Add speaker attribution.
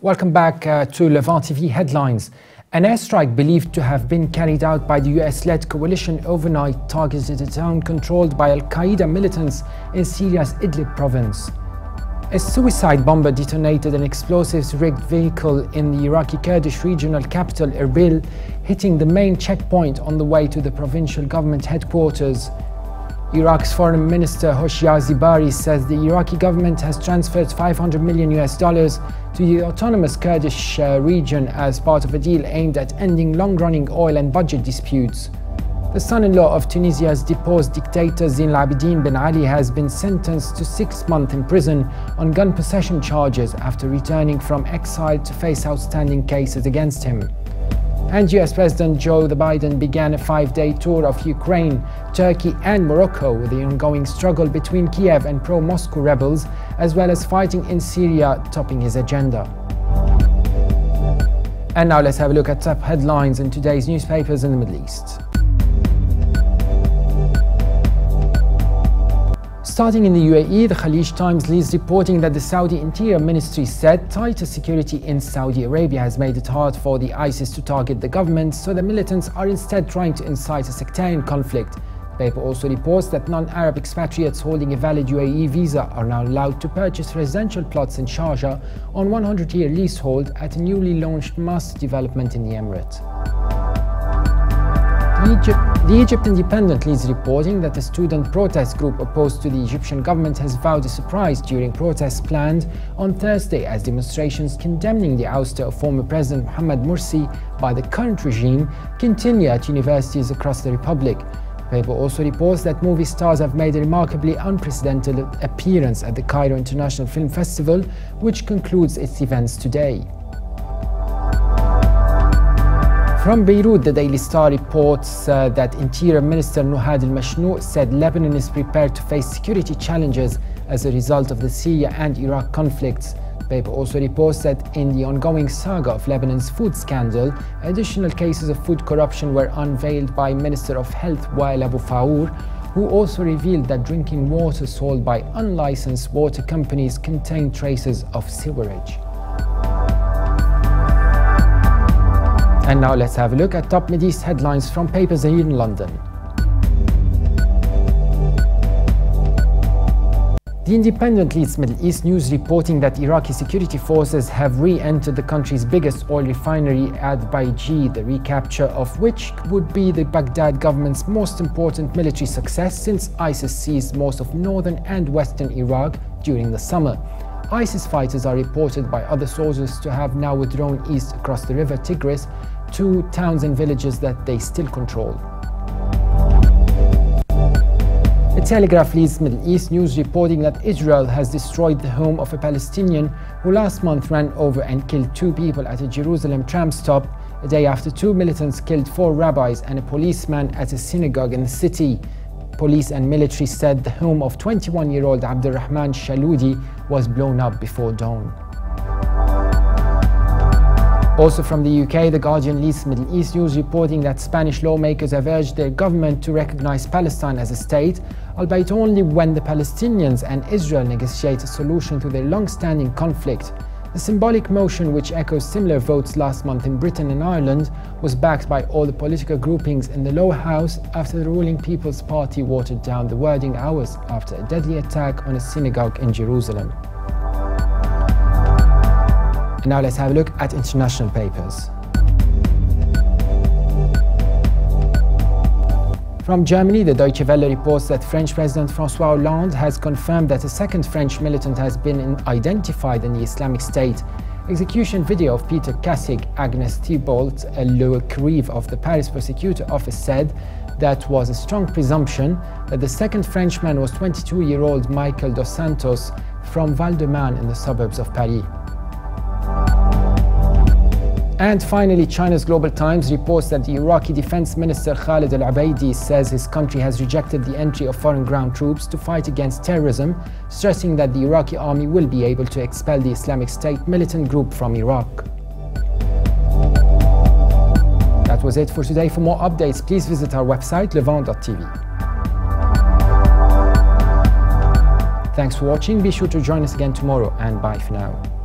Speaker 1: Welcome back to Levant TV Headlines. An airstrike believed to have been carried out by the US-led coalition overnight targeted a town controlled by Al-Qaeda militants in Syria's Idlib province. A suicide bomber detonated an explosives-rigged vehicle in the Iraqi Kurdish regional capital Erbil, hitting the main checkpoint on the way to the provincial government headquarters. Iraq's Foreign Minister Hoshyar Zebari says the Iraqi government has transferred $500 million to the autonomous Kurdish region as part of a deal aimed at ending long-running oil and budget disputes. The son-in-law of Tunisia's deposed dictator Zine al-Abidine Ben Ali has been sentenced to 6 months in prison on gun possession charges after returning from exile to face outstanding cases against him. And US President Joe Biden began a 5-day tour of Ukraine, Turkey and Morocco with the ongoing struggle between Kiev and pro-Moscow rebels, as well as fighting in Syria topping his agenda. And now let's have a look at top headlines in today's newspapers in the Middle East. Starting in the UAE, the Khalij Times leads reporting that the Saudi Interior Ministry said tighter security in Saudi Arabia has made it hard for the ISIS to target the government, so the militants are instead trying to incite a sectarian conflict. The paper also reports that non-Arab expatriates holding a valid UAE visa are now allowed to purchase residential plots in Sharjah on 100-year leasehold at a newly launched master development in the Emirate. The Egypt Independent leads reporting that a student protest group opposed to the Egyptian government has vowed a surprise during protests planned on Thursday as demonstrations condemning the ouster of former President Mohamed Morsi by the current regime continue at universities across the Republic. The paper also reports that movie stars have made a remarkably unprecedented appearance at the Cairo International Film Festival, which concludes its events today. From Beirut, the Daily Star reports that Interior Minister Nouhad al-Mashnouk said Lebanon is prepared to face security challenges as a result of the Syria and Iraq conflicts. The paper also reports that in the ongoing saga of Lebanon's food scandal, additional cases of food corruption were unveiled by Minister of Health Wael Abu Faour, who also revealed that drinking water sold by unlicensed water companies contained traces of sewerage. And now let's have a look at top MidEast headlines from papers here in London. The Independent leads Middle East news reporting that Iraqi security forces have re-entered the country's biggest oil refinery at Baiji, the recapture of which would be the Baghdad government's most important military success since ISIS seized most of northern and western Iraq during the summer. ISIS fighters are reported by other sources to have now withdrawn east across the river Tigris to towns and villages that they still control. The Telegraph leads Middle East news reporting that Israel has destroyed the home of a Palestinian who last month ran over and killed 2 people at a Jerusalem tram stop, a day after 2 militants killed 4 rabbis and a policeman at a synagogue in the city. Police and military said the home of 21-year-old Abdurrahman Shaloudi was blown up before dawn. Also from the UK, The Guardian leads Middle East news reporting that Spanish lawmakers have urged their government to recognize Palestine as a state, albeit only when the Palestinians and Israel negotiate a solution to their long-standing conflict. The symbolic motion, which echoes similar votes last month in Britain and Ireland, was backed by all the political groupings in the lower house after the ruling People's Party watered down the wording hours after a deadly attack on a synagogue in Jerusalem. And now let's have a look at international papers. From Germany, the Deutsche Welle reports that French President François Hollande has confirmed that a second French militant has been identified in the Islamic State. Execution video of Peter Kassig, Agnes Thibault, Le Crive of the Paris Prosecutor Office said that was a strong presumption that the second Frenchman was 22-year-old Michael Dos Santos from Val-de-Marne in the suburbs of Paris. And finally, China's Global Times reports that the Iraqi Defense Minister Khalid al-Ubaidi says his country has rejected the entry of foreign ground troops to fight against terrorism, stressing that the Iraqi army will be able to expel the Islamic State militant group from Iraq. That was it for today. For more updates, please visit our website levant.tv. Thanks for watching. Be sure to join us again tomorrow, and bye for now.